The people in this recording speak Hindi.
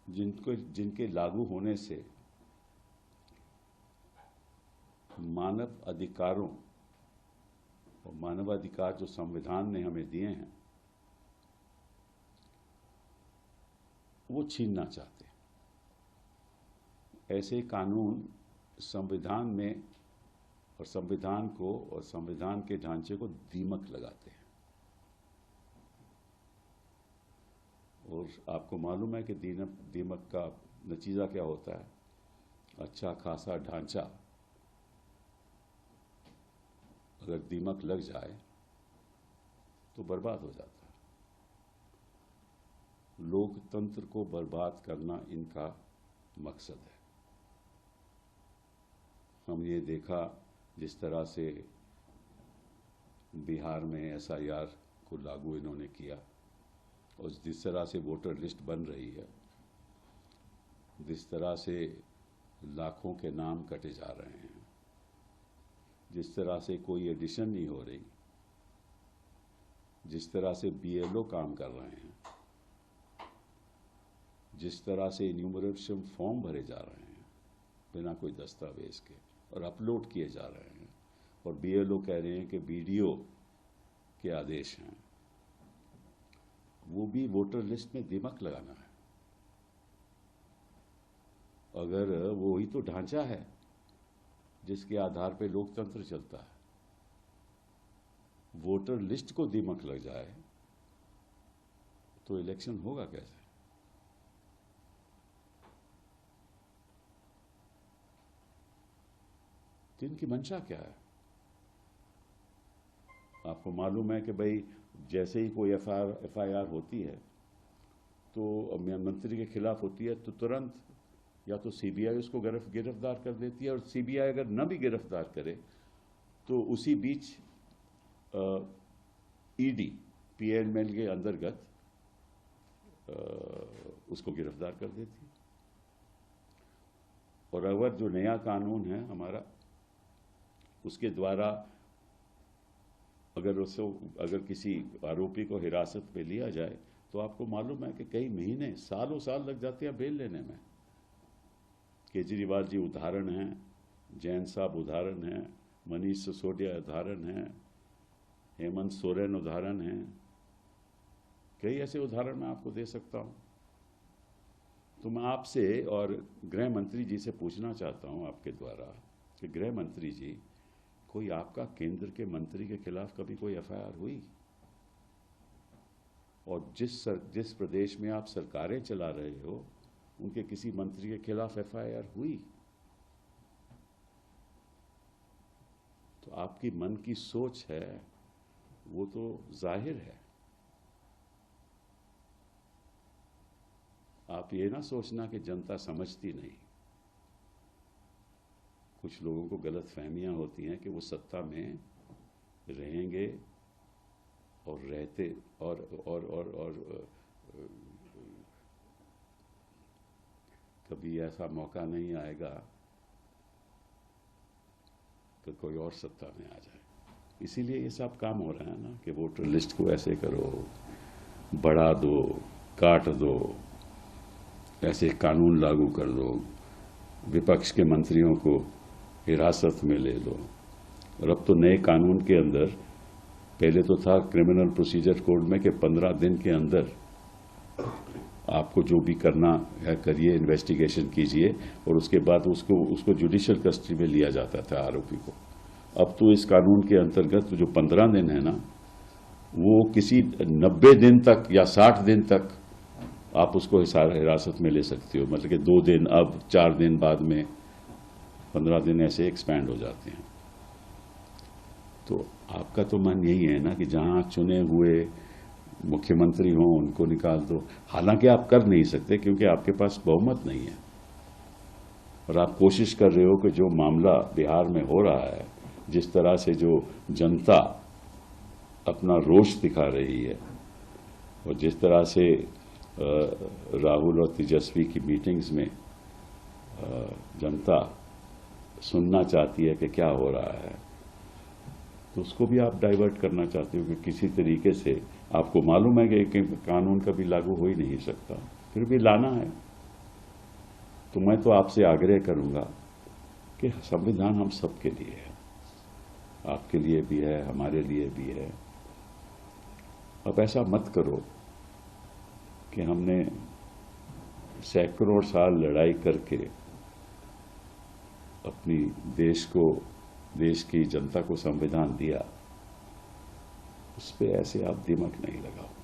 जिनके लागू होने से मानव अधिकारों और मानवाधिकार जो संविधान ने हमें दिए हैं वो छीनना चाहते हैं। ऐसे कानून संविधान में और संविधान को और संविधान के ढांचे को दीमक लगाते हैं। और आपको मालूम है कि दीमक का नतीजा क्या होता है? अच्छा खासा ढांचा अगर दीमक लग जाए तो बर्बाद हो जाता है। लोकतंत्र को बर्बाद करना इनका मकसद है। हम ये देखा जिस तरह से बिहार में SIR को लागू इन्होंने किया और जिस तरह से वोटर लिस्ट बन रही है, जिस तरह से लाखों के नाम कटे जा रहे हैं, जिस तरह से कोई एडिशन नहीं हो रही, जिस तरह से BLO काम कर रहे हैं, जिस तरह से इन्यूमरेशन फॉर्म भरे जा रहे हैं बिना कोई दस्तावेज के और अपलोड किए जा रहे हैं, और BLO कह रहे हैं कि BDO के आदेश हैं, वो भी वोटर लिस्ट में दीमक लगाना है। अगर वो ही तो ढांचा है जिसके आधार पे लोकतंत्र चलता है, वोटर लिस्ट को दीमक लग जाए तो इलेक्शन होगा कैसे? तो इनकी मंशा क्या है? आपको मालूम है कि भाई जैसे ही कोई FIR होती है तो मंत्री के खिलाफ होती है तो तुरंत या तो CBI उसको गिरफ्तार कर देती है, और CBI अगर न भी गिरफ्तार करे तो उसी बीच ED PNML के अंतर्गत उसको गिरफ्तार कर देती है। और अगर जो नया कानून है हमारा, उसके द्वारा अगर किसी आरोपी को हिरासत में लिया जाए तो आपको मालूम है कि कई महीने सालों साल लग जाते हैं बेल लेने में। केजरीवाल जी उदाहरण हैं, जैन साहब उदाहरण हैं, मनीष सिसोदिया उदाहरण हैं, हेमंत सोरेन उदाहरण हैं, कई ऐसे उदाहरण मैं आपको दे सकता हूं। तो मैं आपसे और गृह मंत्री जी से पूछना चाहता हूं आपके द्वारा कि गृह मंत्री जी, कोई आपका केंद्र के मंत्री के खिलाफ कभी कोई FIR हुई? और जिस प्रदेश में आप सरकारें चला रहे हो उनके किसी मंत्री के खिलाफ FIR हुई? तो आपकी मन की सोच है वो तो जाहिर है। आप ये ना सोचना कि जनता समझती नहीं। कुछ लोगों को गलत फहमियां होती हैं कि वो सत्ता में रहेंगे और रहते और कभी ऐसा मौका नहीं आएगा कि कोई और सत्ता में आ जाए। इसीलिए ये सब काम हो रहा है ना कि वोटर लिस्ट को ऐसे करो, बढ़ा दो, काट दो, ऐसे कानून लागू कर दो, विपक्ष के मंत्रियों को हिरासत में ले लो। और अब तो नए कानून के अंदर, पहले तो था क्रिमिनल प्रोसीजर कोड में कि 15 दिन के अंदर आपको जो भी करना है करिए, इन्वेस्टिगेशन कीजिए, और उसके बाद उसको जुडिशियल कस्टडी में लिया जाता था आरोपी को। अब तो इस कानून के अंतर्गत जो 15 दिन है ना, वो किसी 90 दिन तक या 60 दिन तक आप उसको हिरासत में ले सकते हो। मतलब कि 2 दिन, अब 4 दिन बाद में 15 दिन ऐसे एक्सपैंड हो जाते हैं। तो आपका तो मन यही है ना कि जहां चुने हुए मुख्यमंत्री हों उनको निकाल दो। हालांकि आप कर नहीं सकते क्योंकि आपके पास बहुमत नहीं है, और आप कोशिश कर रहे हो कि जो मामला बिहार में हो रहा है, जिस तरह से जो जनता अपना रोष दिखा रही है और जिस तरह से राहुल और तेजस्वी की मीटिंग्स में जनता सुनना चाहती है कि क्या हो रहा है, तो उसको भी आप डाइवर्ट करना चाहते हो कि किसी तरीके से। आपको मालूम है कि कानून कभी लागू हो ही नहीं सकता, फिर भी लाना है। तो मैं तो आपसे आग्रह करूंगा कि संविधान हम सबके लिए है, आपके लिए भी है, हमारे लिए भी है। अब ऐसा मत करो कि हमने सैकड़ों साल लड़ाई करके अपनी देश की जनता को संविधान दिया, उस पर ऐसे आप दिमाग नहीं लगाओ।